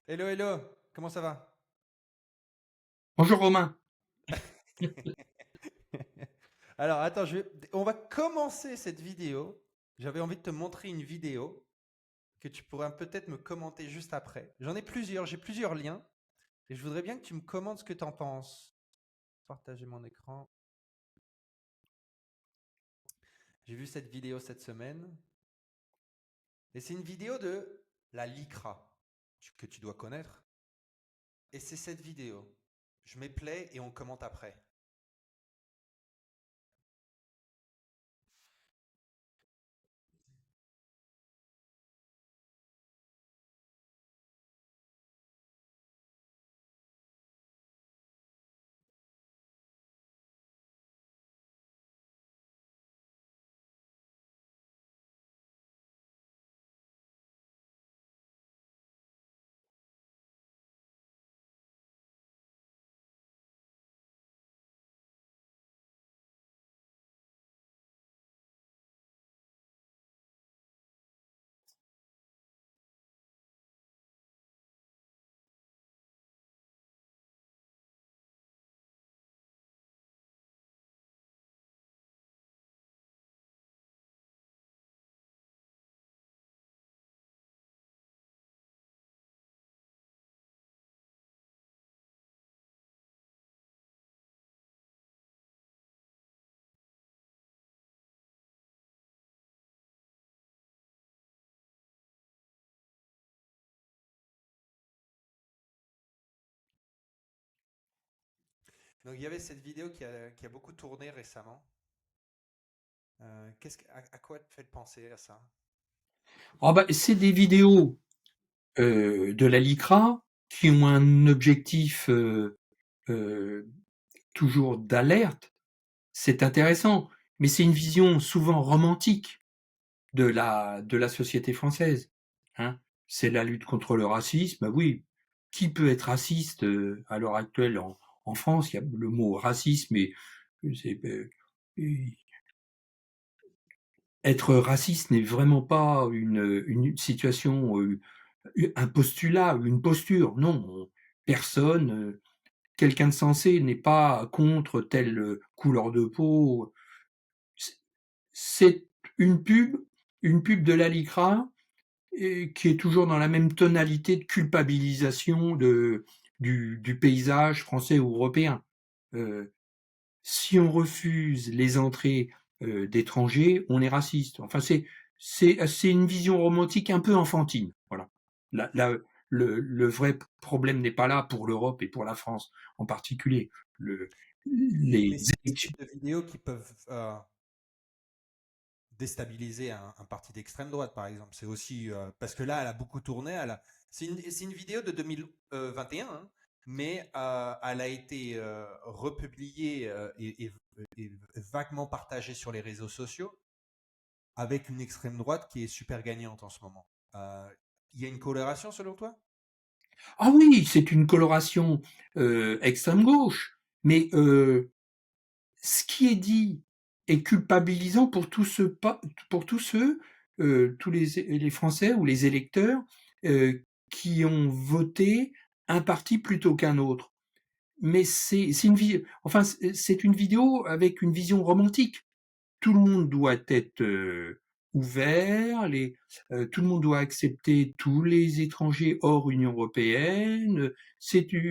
Hello, hello, comment ça va? Bonjour Romain. Alors, attends, on va commencer cette vidéo. J'avais envie de te montrer une vidéo que tu pourrais peut-être me commenter juste après. J'en ai plusieurs, j'ai plusieurs liens et je voudrais bien que tu me commentes ce que tu en penses. Partager mon écran. J'ai vu cette vidéo cette semaine et c'est une vidéo de la LICRA que tu dois connaître. Et c'est cette vidéo. Je mets play et on commente après. Donc il y avait cette vidéo qui a beaucoup tourné récemment. À quoi te fait penser à ça? C'est des vidéos de la LICRA qui ont un objectif euh, toujours d'alerte. C'est intéressant, mais c'est une vision souvent romantique de la société française. Hein. C'est la lutte contre le racisme. Bah oui, qui peut être raciste à l'heure actuelle en France? Il y a le mot racisme et c'est, être raciste n'est vraiment pas une situation, un postulat ou une posture. Non, personne, quelqu'un de sensé n'est pas contre telle couleur de peau. C'est une pub, une pub de la LICRA qui est toujours dans la même tonalité de culpabilisation du paysage français ou européen. Euh, si on refuse les entrées d'étrangers, on est raciste. Enfin, c'est une vision romantique un peu enfantine. Voilà. Le vrai problème n'est pas là pour l'Europe et pour la France en particulier. Les Mais c'est ce élections. type de vidéos qui peuvent déstabiliser un parti d'extrême droite, par exemple. C'est aussi parce que là, elle a beaucoup tourné. C'est une vidéo de 2021, hein, mais elle a été republiée et vaguement partagée sur les réseaux sociaux avec une extrême droite qui est super gagnante en ce moment. Il y a une coloration selon toi? Ah oui, c'est une coloration extrême gauche, mais ce qui est dit est culpabilisant pour tous ceux, tous les Français ou les électeurs qui ont voté un parti plutôt qu'un autre. Mais c'est une vidéo avec une vision romantique. Tout le monde doit être ouvert, tout le monde doit accepter tous les étrangers hors Union européenne.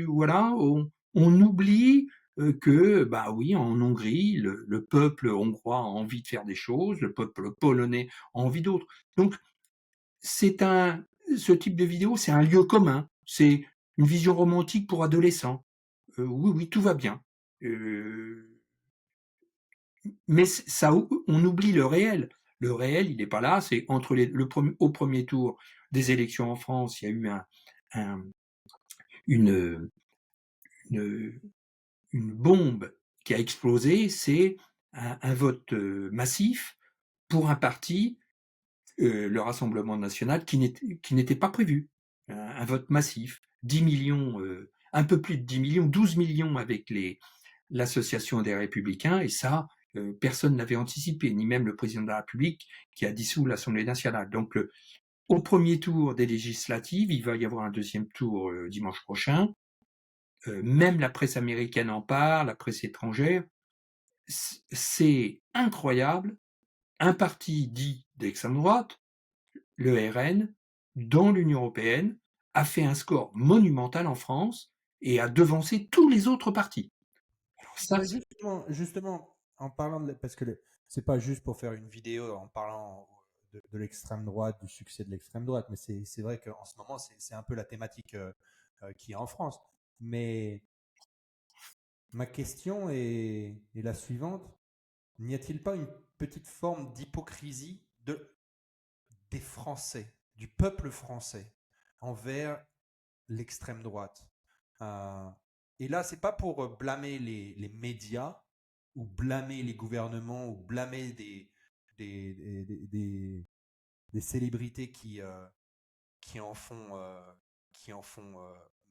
Voilà, on oublie que bah oui, en Hongrie, le peuple hongrois a envie de faire des choses, le peuple polonais a envie d'autres. Donc c'est un ce type de vidéo, c'est un lieu commun, c'est une vision romantique pour adolescents. Oui, oui, tout va bien. Euh, mais ça, on oublie le réel. Le réel, il n'est pas là. C'est entre au premier tour des élections en France, il y a eu un- une, une, une bombe qui a explosé. C'est un vote massif pour un parti, le Rassemblement national, qui n'était pas prévu. Un vote massif, 10 millions, un peu plus de 10 millions, 12 millions avec l'association des Républicains, et ça, personne n'avait anticipé, ni même le président de la République qui a dissous l'Assemblée nationale. Donc au premier tour des législatives, il va y avoir un deuxième tour dimanche prochain. Même la presse américaine en parle, la presse étrangère. C'est incroyable. Un parti dit d'extrême droite, le RN, dans l'Union européenne, a fait un score monumental en France et a devancé tous les autres partis. Alors ça, Ouais, justement, en parlant parce que c'est pas juste pour faire une vidéo en parlant de l'extrême droite, du succès de l'extrême droite, mais c'est vrai qu'en ce moment, c'est un peu la thématique qui est en France. Mais ma question est la suivante. N'y a-t-il pas une petite forme d'hypocrisie des Français, du peuple français, envers l'extrême droite? Euh, et là, c'est pas pour blâmer les médias ou blâmer les gouvernements ou blâmer des célébrités qui en font, qui en font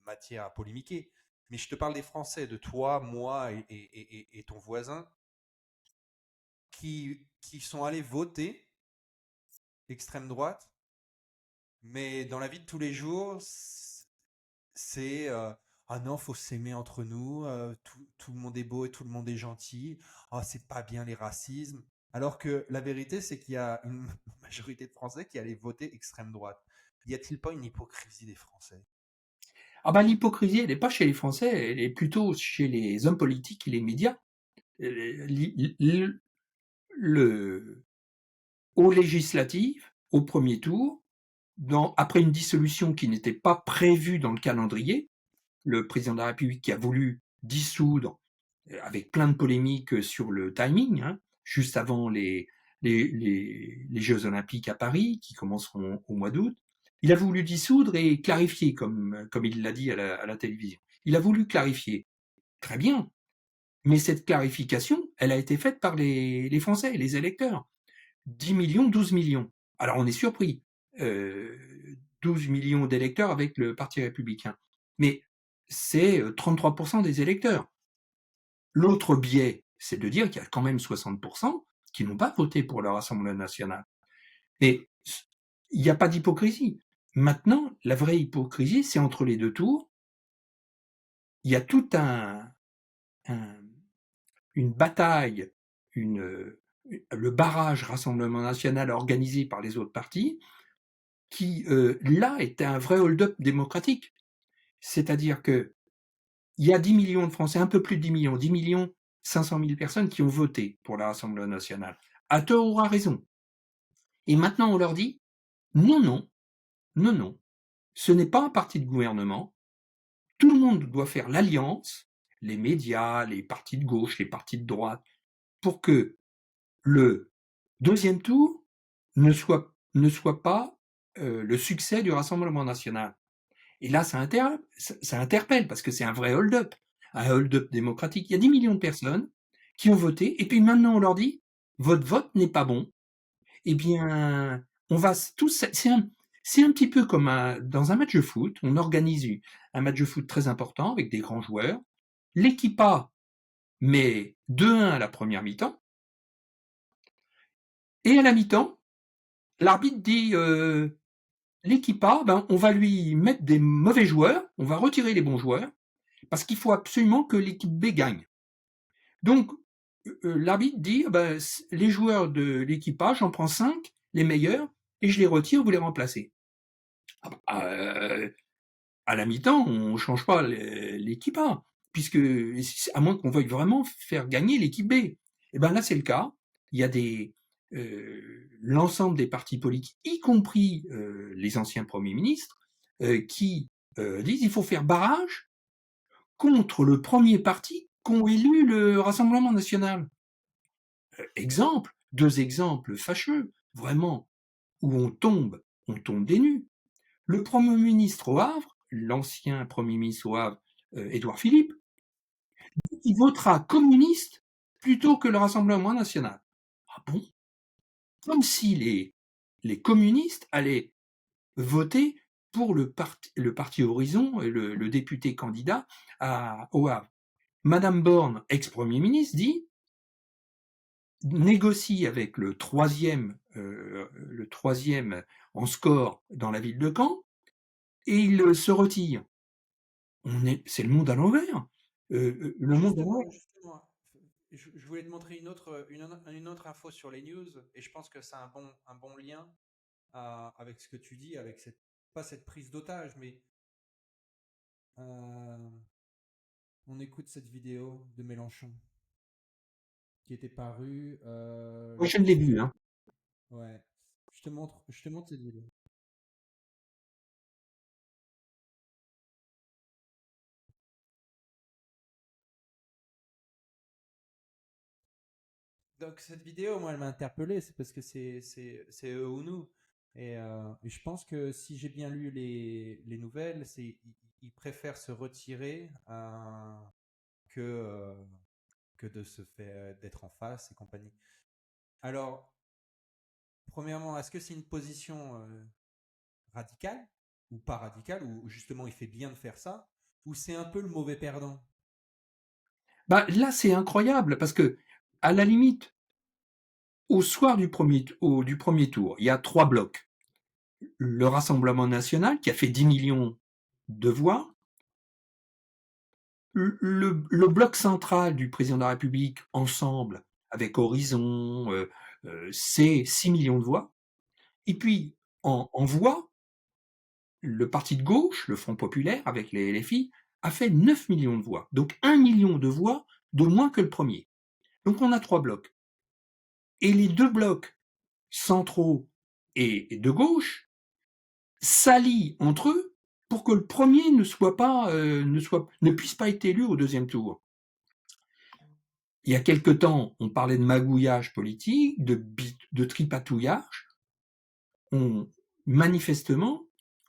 matière à polémiquer. Mais je te parle des Français, de toi, moi et ton voisin, qui sont allés voter extrême droite, mais dans la vie de tous les jours, c'est ah non, faut s'aimer entre nous, tout le monde est beau et tout le monde est gentil, ah c'est pas bien les racismes. Alors que la vérité, c'est qu'il y a une majorité de Français qui allaient voter extrême droite. Y a-t-il pas une hypocrisie des Français? ah bah, l'hypocrisie, elle n'est pas chez les Français, elle est plutôt chez les hommes politiques et les médias. Le, le, aux législatives, au premier tour, après une dissolution qui n'était pas prévue dans le calendrier, le président de la République qui a voulu dissoudre, avec plein de polémiques sur le timing, hein, juste avant les Jeux Olympiques à Paris, qui commenceront au mois d'août. Il a voulu dissoudre et clarifier, comme il l'a dit à la télévision. Il a voulu clarifier. Très bien. Mais cette clarification, elle a été faite par les Français, les électeurs. 10 millions, 12 millions. Alors on est surpris. 12 millions d'électeurs avec le Parti républicain. Mais c'est 33% des électeurs. L'autre biais, c'est de dire qu'il y a quand même 60% qui n'ont pas voté pour le Rassemblement national. Mais il n'y a pas d'hypocrisie. Maintenant, la vraie hypocrisie, c'est entre les deux tours. Il y a tout une bataille, le barrage Rassemblement national organisé par les autres partis, qui là est un vrai hold-up démocratique. C'est-à-dire que il y a 10 millions de Français, un peu plus de 10 millions 500 000 personnes qui ont voté pour la Rassemblement national. À tort ou à raison. Et maintenant, on leur dit, non, non, non, non, ce n'est pas un parti de gouvernement. Tout le monde doit faire l'alliance, les médias, les partis de gauche, les partis de droite, pour que le deuxième tour ne soit pas le succès du Rassemblement national. Et là, ça interpelle parce que c'est un vrai hold-up, un hold-up démocratique. Il y a 10 millions de personnes qui ont voté, et puis maintenant on leur dit, votre vote n'est pas bon. Eh bien, on va tous, c'est un petit peu comme dans un match de foot, on organise un match de foot très important avec des grands joueurs. L'équipe A met 2-1 à la première mi-temps, et à la mi-temps, l'arbitre dit l'équipe A, ben, on va lui mettre des mauvais joueurs, on va retirer les bons joueurs, parce qu'il faut absolument que l'équipe B gagne. Donc, l'arbitre dit, ben, les joueurs de l'équipe A, j'en prends 5, les meilleurs, et je les retire, vous les remplacez. À la mi-temps, on ne change pas l'équipe A, puisque, à moins qu'on veuille vraiment faire gagner l'équipe B. Et ben là, c'est le cas. Il y a l'ensemble des partis politiques, y compris les anciens premiers ministres, qui disent qu'il faut faire barrage contre le premier parti qu'ont élu le Rassemblement national. Deux exemples fâcheux, vraiment, où on tombe des nues. Le Premier ministre au Havre, l'ancien Premier ministre au Havre, Édouard Philippe, il votera communiste plutôt que le Rassemblement national. Ah bon? Comme si les communistes allaient voter pour le parti Horizon, le député candidat au Havre. Madame Borne, ex-premier ministre, dit négocie avec le troisième en score dans la ville de Caen, et il se retire. C'est le monde à l'envers. Le monde à l'envers. Justement, je voulais te montrer une autre info sur les news, et je pense que c'est un bon lien avec ce que tu dis, avec pas cette prise d'otage, mais euh, on écoute cette vidéo de Mélenchon qui était parue, Moi, je l'ai vu, hein. ouais, je te montre cette vidéo. Donc cette vidéo, moi, elle m'a interpellé, c'est parce que c'est eux ou nous. Et je pense que si j'ai bien lu les nouvelles, ils préfèrent se retirer que, euh, que de se faire d'être en face et compagnie. Alors, premièrement, est-ce que c'est une position radicale ou pas radicale, ou justement il fait bien de faire ça, ou c'est un peu le mauvais perdant? Bah, là, c'est incroyable parce que, à la limite, au soir du premier tour, il y a 3 blocs. Le Rassemblement national qui a fait 10 millions de voix, le bloc central du président de la République, ensemble, avec Horizon, c'est 6 millions de voix. Et puis, en voix, le parti de gauche, le Front populaire, avec les LFI, a fait 9 millions de voix. Donc 1 million de voix de moins que le premier. Donc on a 3 blocs. Et les 2 blocs centraux et de gauche s'allient entre eux pour que le premier ne puisse pas être élu au deuxième tour. Il y a quelque temps, on parlait de magouillage politique, de tripatouillage. Manifestement,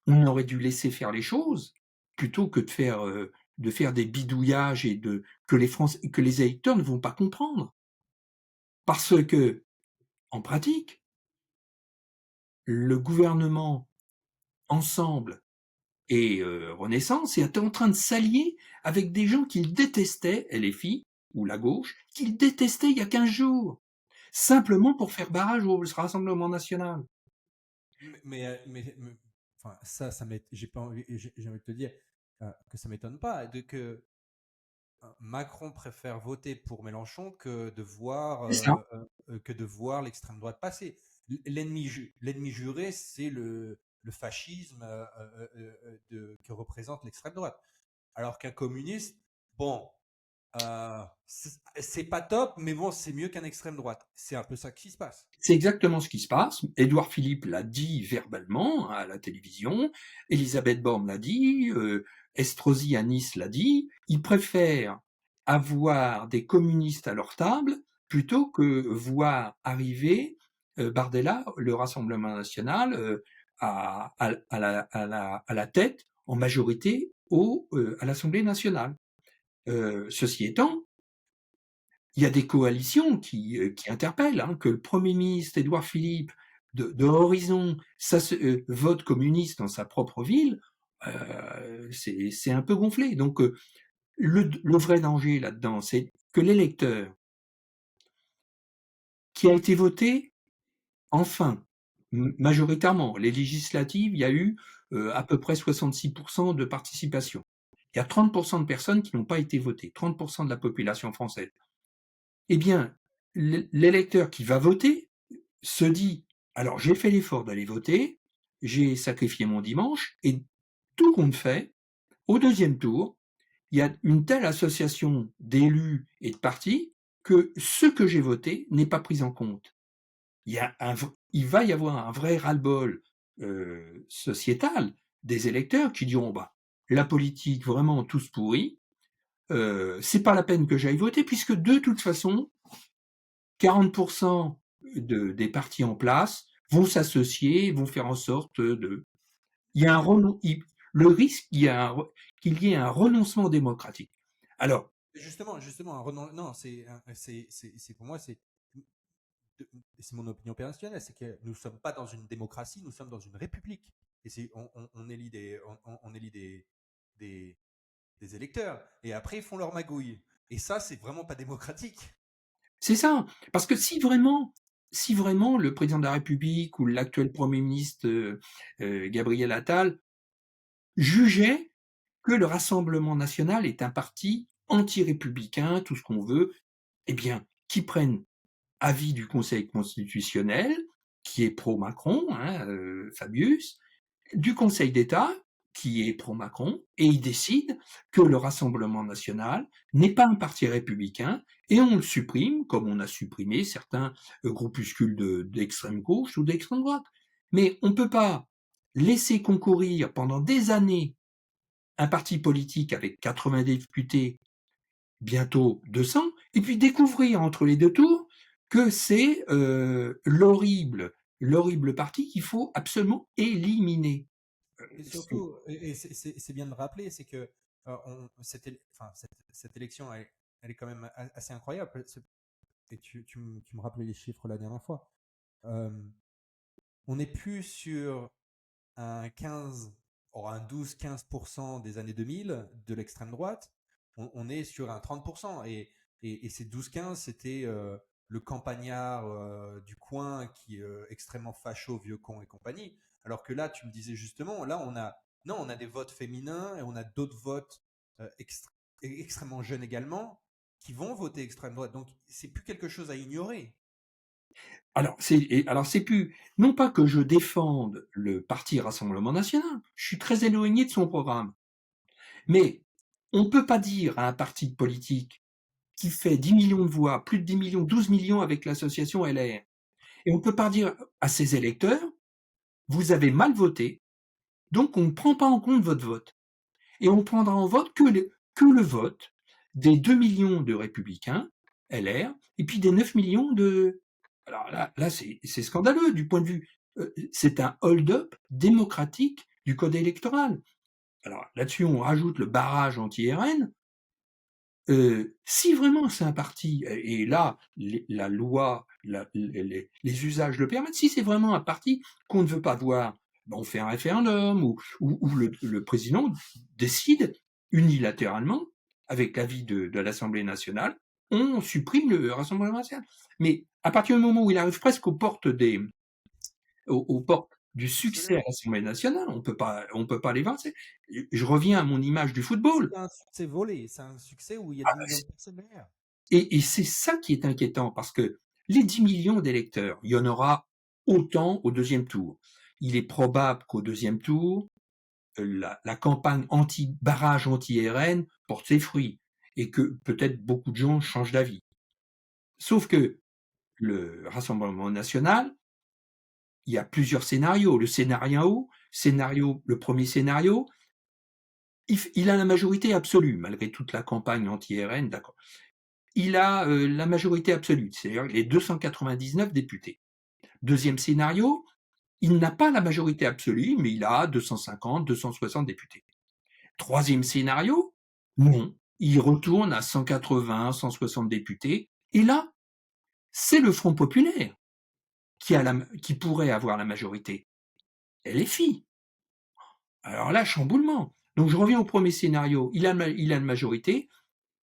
on aurait dû laisser faire les choses plutôt que de faire des bidouillages et que les électeurs ne vont pas comprendre. Parce que, en pratique, le gouvernement Ensemble et Renaissance est en train de s'allier avec des gens qu'ils détestaient, LFI ou la gauche, qu'ils détestaient il y a 15 jours, simplement pour faire barrage au Rassemblement national. Enfin, j'ai pas envie, j'ai envie de te dire que ça m'étonne pas de que Macron préfère voter pour Mélenchon C'est ça. que de voir l'extrême droite passer. L'ennemi juré, c'est le fascisme que représente l'extrême droite. Alors qu'un communiste, bon, c'est pas top, mais bon, c'est mieux qu'un extrême droite. C'est un peu ça qui se passe. C'est exactement ce qui se passe. Édouard Philippe l'a dit verbalement à la télévision, Elisabeth Borne l'a dit, Estrosi à Nice l'a dit. Ils préfèrent avoir des communistes à leur table plutôt que voir arriver Bardella, le Rassemblement national, à la tête en majorité à l'Assemblée nationale. Ceci étant, il y a des coalitions qui interpellent, hein, que le Premier ministre Édouard Philippe de Horizon vote communiste dans sa propre ville, c'est un peu gonflé. Donc le vrai danger là-dedans, c'est que l'électeur qui a été voté enfin, majoritairement, les législatives, il y a eu à peu près 66% de participation. Il y a 30% de personnes qui n'ont pas été votées, 30% de la population française. Eh bien, l'électeur qui va voter se dit, alors j'ai fait l'effort d'aller voter, j'ai sacrifié mon dimanche, et tout compte fait, au deuxième tour, il y a une telle association d'élus et de partis que ce que j'ai voté n'est pas pris en compte. Il va y avoir un vrai ras-le-bol sociétal des électeurs qui diront, bah, la politique vraiment tous pourris, c'est pas la peine que j'aille voter puisque de toute façon, 40% des partis en place vont s'associer, vont faire en sorte de. Il y a le risque qu'il y ait un renoncement démocratique. Alors, Justement, non, pour moi, c'est mon opinion personnelle, c'est que nous ne sommes pas dans une démocratie, nous sommes dans une république. Et on élit on élit des, des électeurs. Et après, ils font leur magouille. Et ça, c'est vraiment pas démocratique. c'est ça. Parce que si vraiment le président de la République ou l'actuel Premier ministre Gabriel Attal jugeait que le Rassemblement national est un parti anti-républicain, tout ce qu'on veut, eh bien, qu'ils prennent avis du Conseil constitutionnel, qui est pro-Macron, Fabius, du Conseil d'État, qui est pro-Macron, et il décide que le Rassemblement national n'est pas un parti républicain, et on le supprime, comme on a supprimé certains groupuscules d'extrême gauche ou d'extrême droite. Mais on ne peut pas laisser concourir pendant des années un parti politique avec 80 députés, bientôt 200, et puis découvrir entre les deux tours que c'est l'horrible parti qu'il faut absolument éliminer. Et surtout, et c'est bien de rappeler, c'est que cette élection, elle est quand même assez incroyable. Et tu me rappelais les chiffres la dernière fois. Euh, on n'est plus sur un 15, or un 12-15% des années 2000 de l'extrême droite. On est sur un 30%. Et ces 12-15, c'était le campagnard du coin qui est extrêmement facho, vieux con et compagnie. Alors que là, tu me disais justement, là, non, on a des votes féminins et on a d'autres votes extrêmement jeunes également qui vont voter extrême droite. Donc, c'est plus quelque chose à ignorer. Alors c'est plus, non pas que je défende le parti Rassemblement national, je suis très éloigné de son programme, mais on ne peut pas dire à un parti politique qui fait 10 millions de voix, plus de 10 millions, 12 millions avec l'association LR, et on ne peut pas dire à ses électeurs, vous avez mal voté, donc on ne prend pas en compte votre vote. Et on prendra en vote que le vote des 2 millions de républicains, LR, et puis des 9 millions de... Alors là c'est scandaleux du point de vue... c'est un hold-up démocratique du code électoral. Alors là-dessus, on rajoute le barrage anti-RN. Si vraiment c'est un parti, et là, la loi, les usages le permettent, si c'est vraiment un parti qu'on ne veut pas voir, ben on fait un référendum ou le président décide unilatéralement, avec l'avis de l'Assemblée nationale, on supprime le Rassemblement national. Mais à partir du moment où il arrive presque aux portes du succès à l'Assemblée nationale, on peut pas les vaincre. Je reviens à mon image du football. C'est un succès volé, c'est un succès où il y a Ah, 10 millions de personnes derrière. et c'est ça qui est inquiétant, parce que les 10 millions d'électeurs, il y en aura autant au deuxième tour. Il est probable qu'au deuxième tour, la campagne barrage anti-RN porte ses fruits, et que peut-être beaucoup de gens changent d'avis. Sauf que le Rassemblement national, il y a plusieurs scénarios. Le premier scénario, il a la majorité absolue, malgré toute la campagne anti-RN, d'accord. Il a la majorité absolue, c'est-à-dire les 299 députés. Deuxième scénario, il n'a pas la majorité absolue, mais il a 250, 260 députés. Troisième scénario, non, il retourne à 180, 160 députés, et là, c'est le Front populaire qui pourrait avoir la majorité. LFI. Alors là, chamboulement. Donc je reviens au premier scénario, il a une majorité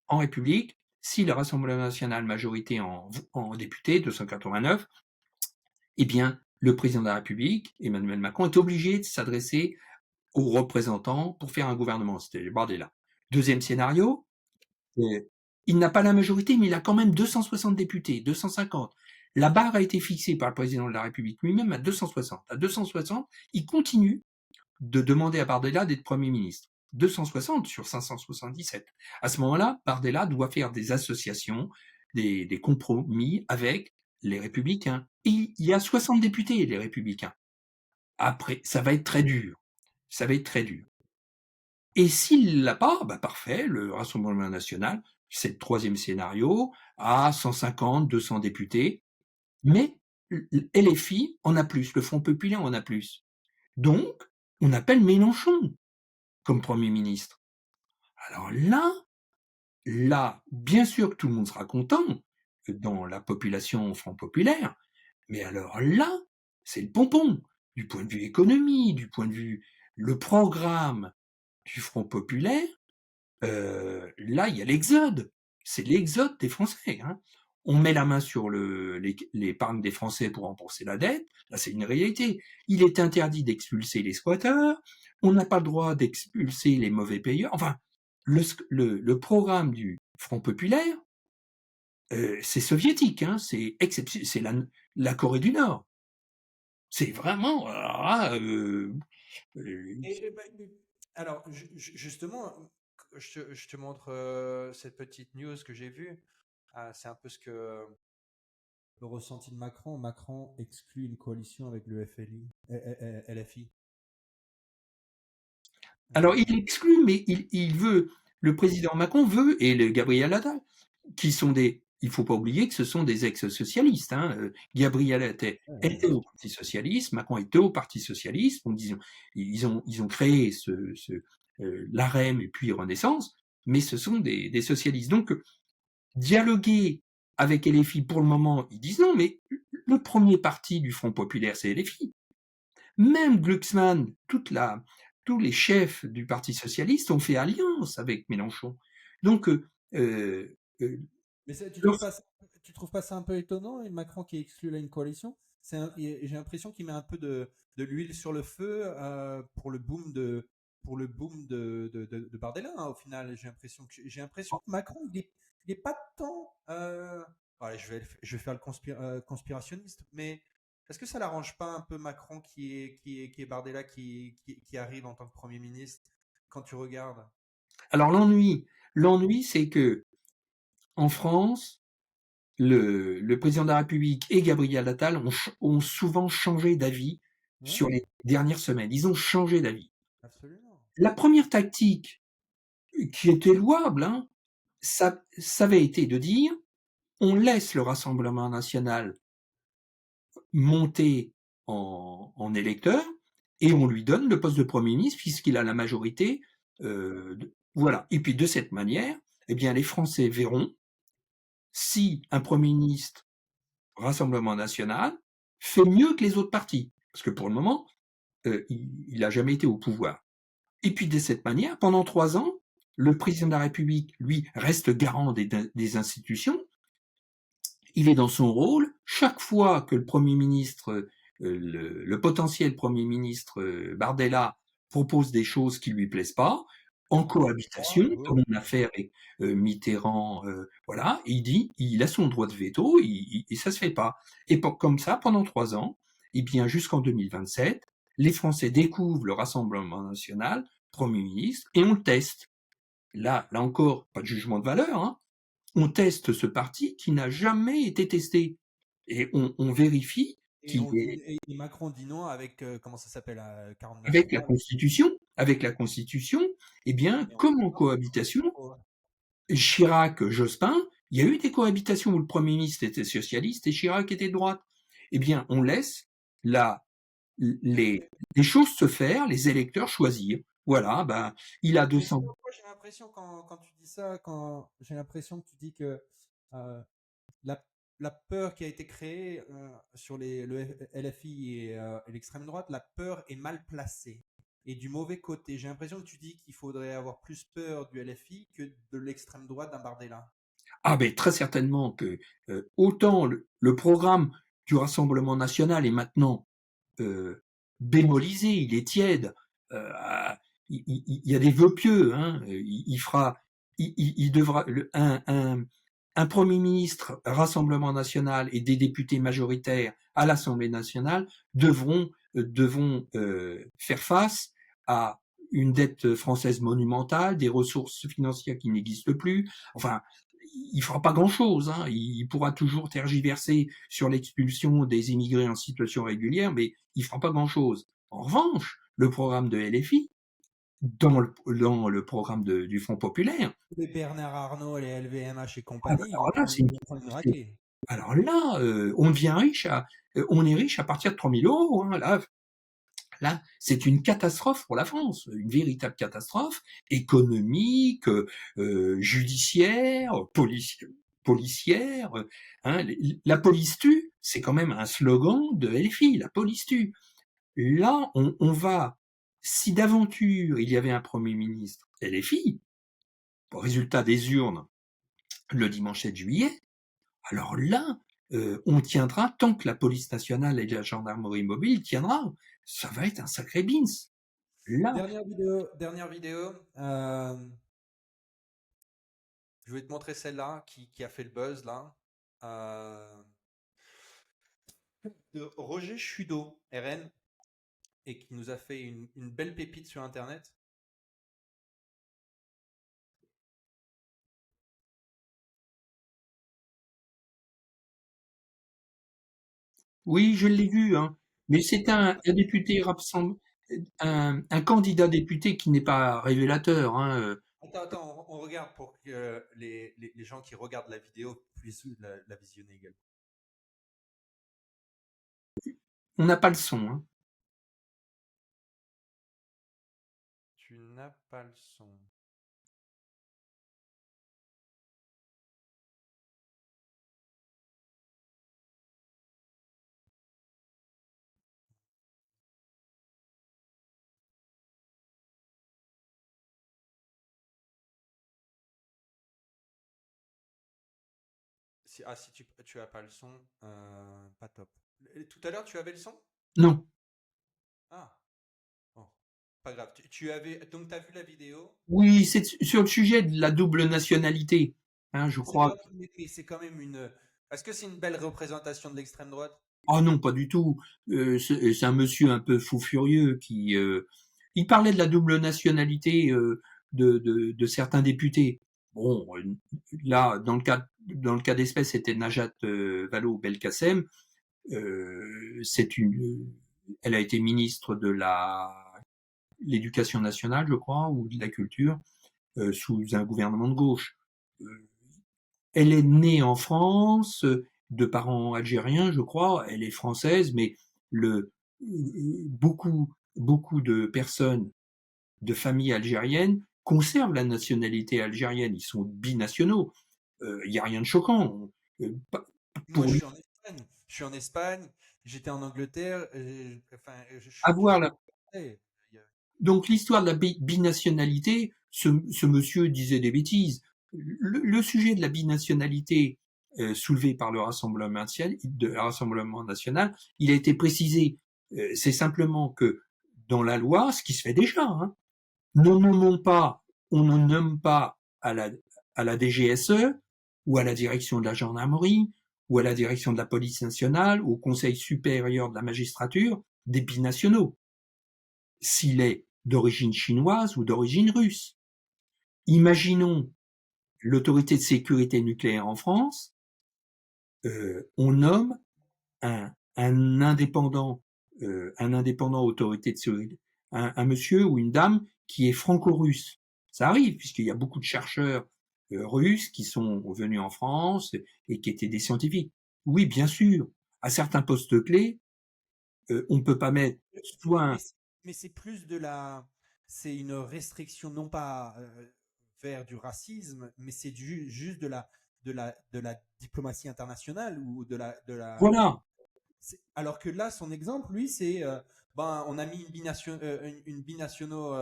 en République, si le Rassemblement national majorité en députés, 289, eh bien, le président de la République, Emmanuel Macron, est obligé de s'adresser aux représentants pour faire un gouvernement. C'était Bardella. Deuxième scénario, euh, il n'a pas la majorité, mais il a quand même 260 députés, 250. La barre a été fixée par le président de la République lui-même à 260. À 260, il continue de demander à Bardella d'être Premier ministre. 260 sur 577. À ce moment-là, Bardella doit faire des associations, des compromis avec les Républicains. Et il y a 60 députés, les Républicains. Après, ça va être très dur. Ça va être très dur. Et s'il l'a pas, bah parfait, le Rassemblement national, c'est le troisième scénario, à 150, 200 députés. Mais LFI en a plus, le Front populaire en a plus. Donc, on appelle Mélenchon comme Premier ministre. Alors là, bien sûr que tout le monde sera content dans la population Front populaire, mais alors là, c'est le pompon. Du point de vue économie, du point de vue le programme du Front populaire, là, il y a l'exode. C'est l'exode des Français. Hein. on met la main sur l'épargne des Français pour rembourser la dette. Là, c'est une réalité. Il est interdit d'expulser les squatteurs. On n'a pas le droit d'expulser les mauvais payeurs. Enfin, le programme du Front populaire, c'est soviétique, hein, c'est la Corée du Nord. C'est vraiment, Alors, justement, je te montre cette petite news que j'ai vue. C'est un peu ce que le ressenti de Macron. Macron exclut une coalition avec le FLI, LFI. alors il exclut, mais il veut, le président Macron veut, et le Gabriel Attal, qui sont il faut pas oublier que ce sont des ex-socialistes, hein. Gabriel Attal était au Parti socialiste, Macron était au Parti socialiste, donc ils ont créé l'AREM et puis Renaissance, mais ce sont des socialistes. Donc, dialoguer avec LFI pour le moment, ils disent non, mais le premier parti du Front populaire, c'est LFI. Même Glucksmann, tous les chefs du Parti socialiste ont fait alliance avec Mélenchon. Donc, euh, euh, Mais leur- tu trouves pas ça un peu étonnant, et Macron qui exclut là une coalition? J'ai l'impression qu'il met un peu de l'huile sur le feu pour le boom de Bardella, hein, au final. J'ai l'impression que Macron, il est pas tant. Voilà, je vais faire le conspirationniste, mais est-ce que ça l'arrange pas un peu Macron qui est Bardella qui arrive en tant que Premier ministre quand tu regardes? alors l'ennui, c'est que en France, le président de la République et Gabriel Attal ont souvent changé d'avis Ouais, sur les dernières semaines. Ils ont changé d'avis. absolument. La première tactique, qui était louable, hein, ça avait été de dire on laisse le Rassemblement national monter en électeur et on lui donne le poste de Premier ministre puisqu'il a la majorité. Voilà. Et puis de cette manière, eh bien, les Français verront si un Premier ministre Rassemblement national fait mieux que les autres partis. Parce que pour le moment, il n'a jamais été au pouvoir. Et puis de cette manière, pendant 3 ans, le président de la République, lui, reste garant des institutions. Il est dans son rôle. Chaque fois que le Premier ministre, le potentiel Premier ministre Bardella propose des choses qui lui plaisent pas, en cohabitation, comme on a fait avec Mitterrand, voilà, il a son droit de veto, et ça se fait pas. Et comme ça, pendant 3 ans, et bien jusqu'en 2027, les Français découvrent le Rassemblement national, Premier ministre, et on le teste. Là encore, pas de jugement de valeur, hein, on teste ce parti qui n'a jamais été testé. Et on vérifie qu'il est Et Macron dit non avec, comment ça s'appelle, 49.3 là. avec la Constitution, eh bien, Et on comme dit en non, c'est cohabitation, faux. Chirac, Jospin, il y a eu des cohabitations où le Premier ministre était socialiste et Chirac était de droite. Eh bien, on laisse la, les, les choses se faire, les électeurs choisir. Voilà, ben, il a Mais tu 200. vois, moi, j'ai l'impression quand tu dis ça, quand j'ai l'impression que tu dis que euh, la, la peur qui a été créée sur le LFI et l'extrême droite, la peur est mal placée et du mauvais côté. J'ai l'impression que tu dis qu'il faudrait avoir plus peur du LFI que de l'extrême droite d'un Bardella. Ah ben très certainement que autant le programme du Rassemblement national est maintenant bémolisé, il est tiède. Euh, il y a des vœux pieux. Hein, il fera, il devra un Premier ministre Rassemblement national et des députés majoritaires à l'Assemblée nationale devront faire face à une dette française monumentale, des ressources financières qui n'existent plus. Enfin, il fera pas grand-chose. Hein. Il pourra toujours tergiverser sur l'expulsion des immigrés en situation régulière, mais il fera pas grand-chose. En revanche, le programme de LFI, dans le programme du Front populaire, Les Bernard Arnault, les LVMH et compagnie, alors là, ils vont prendre une raclée. alors là, on devient riche on est riche à partir de 3 000 euros. Hein. Là, c'est une catastrophe pour la France, une véritable catastrophe économique, judiciaire, policière. Hein. La police tue, c'est quand même un slogan de LFI, la police tue. Là, on va, si d'aventure il y avait un Premier ministre LFI, au résultat des urnes le dimanche 7 juillet, alors là, on tiendra tant que la police nationale et la gendarmerie mobile tiendra. Ça va être un sacré bins. Là, Dernière vidéo. Je vais te montrer celle-là qui a fait le buzz là. Euh, de Roger Chudo, RN, et qui nous a fait une belle pépite sur Internet. oui, je l'ai vu, hein. Mais c'est un député un candidat député qui n'est pas révélateur, hein. Attends, on regarde pour que les gens qui regardent la vidéo puissent la visionner également. On n'a pas le son, hein. Tu n'as pas le son. Si tu as pas le son, pas top. Tout à l'heure, tu avais le son? Non. Ah, bon, pas grave. Tu avais donc t'as vu la vidéo. Oui, c'est sur le sujet de la double nationalité, hein, je C'est crois. pas, mais c'est quand même une. Est-ce que c'est une belle représentation de l'extrême droite? Ah non, pas du tout. C'est un monsieur un peu fou furieux qui. Il parlait de la double nationalité de certains députés. Bon, là, dans le cas d'espèce, c'était Najat Vallaud-Belkacem. C'est une. Elle a été ministre de l'éducation nationale, je crois, ou de la culture, sous un gouvernement de gauche. Euh, Elle est née en France, de parents algériens, je crois. Elle est française, mais le beaucoup de personnes de familles algériennes conservent la nationalité algérienne. Ils sont binationaux. Il n'y a rien de choquant. Moi, Pour je lui, suis en Espagne. Je suis en Espagne. J'étais en Angleterre. Enfin, je suis. avoir la Hey, il y a- Donc l'histoire de la binationalité, ce monsieur disait des bêtises. Le sujet de la binationalité soulevé par le Rassemblement national, il a été précisé. C'est simplement que dans la loi, ce qui se fait déjà, hein, on ne nomme pas à la DGSE ou à la direction de la gendarmerie ou à la direction de la police nationale ou au Conseil supérieur de la magistrature des binationaux s'il est d'origine chinoise ou d'origine russe. Imaginons l'autorité de sécurité nucléaire en France, on nomme un indépendant autorité de sécurité, un monsieur ou une dame qui est franco-russe. Ça arrive puisqu'il y a beaucoup de chercheurs russes qui sont venus en France et qui étaient des scientifiques. Oui, bien sûr, à certains postes clés, on ne peut pas mettre soit Mais, un. mais c'est plus de la. C'est une restriction, non pas vers du racisme, mais c'est juste de la diplomatie internationale ou de la. Voilà. Alors que là, son exemple, lui, c'est ben, on a mis une binationaux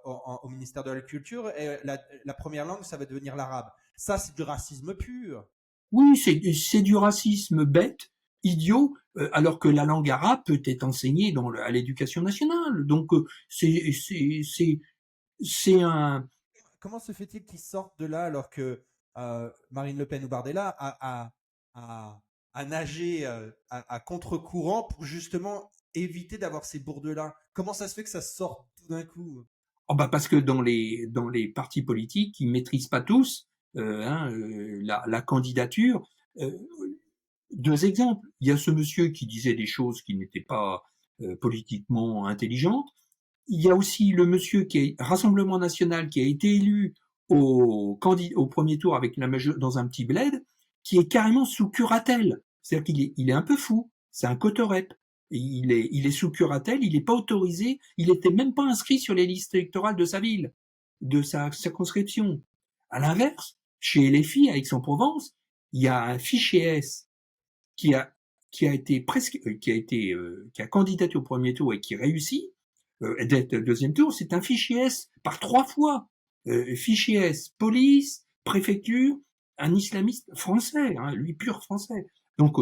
au ministère de la Culture et la première langue, ça va devenir l'arabe. Ça, c'est du racisme pur. Oui, c'est du racisme bête, idiot, alors que la langue arabe peut être enseignée à l'éducation nationale. Donc c'est un. Comment se fait-il qu'ils sortent de là alors que Marine Le Pen ou Bardella a nagé à contre-courant pour justement éviter d'avoir ces bourdes-là? Comment ça se fait que ça sort tout d'un coup? Oh bah parce que dans les partis politiques, ils maîtrisent pas tous la candidature. Euh, Deux exemples. Il y a ce monsieur qui disait des choses qui n'étaient pas politiquement intelligentes. Il y a aussi le monsieur qui est Rassemblement national, qui a été élu au premier tour avec dans un petit bled, qui est carrément sous curatelle. C'est-à-dire il est un peu fou. C'est un cotorep. Il est sous curatelle, il n'est pas autorisé, il n'était même pas inscrit sur les listes électorales de sa ville, de sa circonscription. À l'inverse, chez les filles à Aix-en-Provence, il y a un fichier S qui a qui a été presque qui a candidaté au premier tour et qui réussit d'être deuxième tour, c'est un fichier S par 3 fois. Fichier S, police, préfecture. un islamiste français, hein, lui pur français. Donc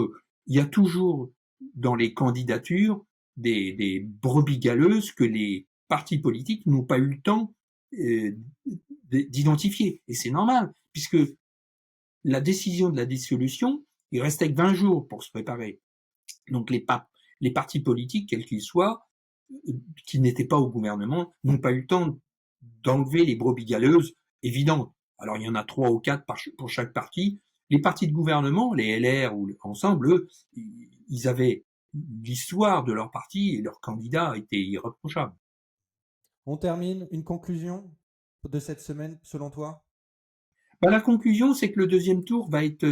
il y a toujours dans les candidatures des brebis galeuses que les partis politiques n'ont pas eu le temps d'identifier. Et c'est normal, puisque la décision de la dissolution, il restait que 20 jours pour se préparer. Donc les partis politiques, quels qu'ils soient, qui n'étaient pas au gouvernement, n'ont pas eu le temps d'enlever les brebis galeuses évidentes. Alors il y en a 3 ou 4 pour chaque parti. Les partis de gouvernement, les LR ou Ensemble, eux, ils avaient l'histoire de leur parti et leur candidat était irréprochable. On termine, une conclusion de cette semaine selon toi? Ben, la conclusion, c'est que le deuxième tour va être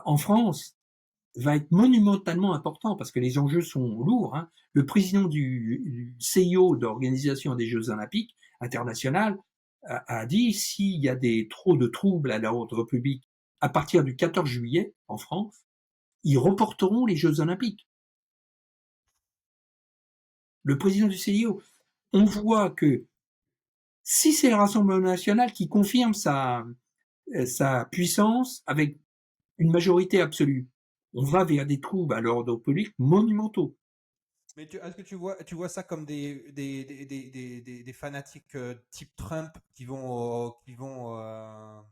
en France, va être monumentalement important parce que les enjeux sont lourds. Hein. Le président du CIO d'Organisation des Jeux Olympiques international a dit s'il y a trop de troubles à l'ordre public à partir du 14 juillet en France, ils reporteront les Jeux Olympiques. Le président du CIO, on voit que si c'est le Rassemblement national qui confirme sa puissance avec une majorité absolue, on va vers des troubles à l'ordre public monumentaux. Mais est-ce que tu vois ça comme des fanatiques type Trump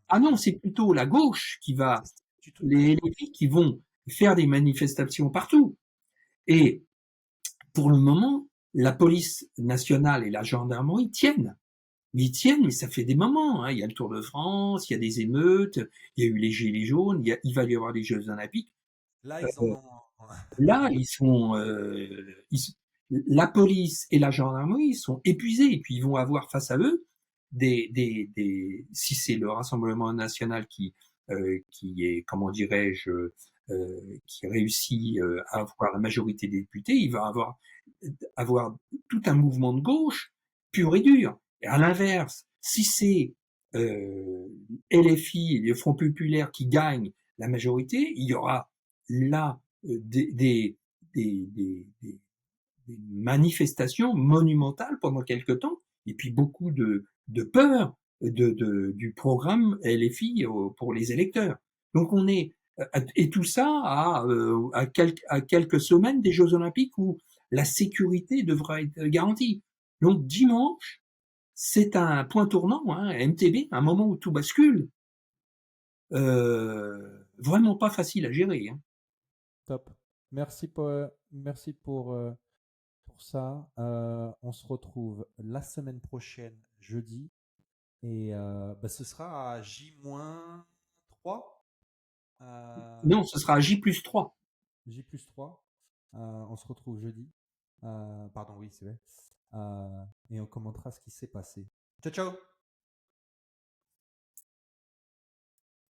Ah non, c'est plutôt la gauche qui va, les LFI qui vont faire des manifestations partout. Et pour le moment, la police nationale et la gendarmerie tiennent. Ils tiennent, mais ça fait des moments. Hein. Il y a le Tour de France, il y a des émeutes, il y a eu les Gilets jaunes, il va y avoir les Jeux Olympiques. là ils en ont Là, ils sont, la police et la gendarmerie sont épuisés et puis ils vont avoir face à eux si c'est le Rassemblement national qui est, comment dirais-je, qui réussit à avoir la majorité des députés, il va avoir tout un mouvement de gauche pur et dur. Et à l'inverse, si c'est LFI, le Front populaire qui gagne la majorité, il y aura là des manifestations monumentales pendant quelque temps, et puis beaucoup de peur du programme LFI pour les électeurs. Donc on est et tout ça à quelques semaines des Jeux Olympiques où la sécurité devra être garantie. Donc dimanche, c'est un point tournant, hein, MTB, un moment où tout bascule. Vraiment pas facile à gérer. Hein. top. Merci pour ça. On se retrouve la semaine prochaine, jeudi. Et ce sera à J-3. Non, ce sera J+3. J+3. On se retrouve jeudi. Pardon, oui, c'est vrai. Et on commentera ce qui s'est passé. Ciao, ciao!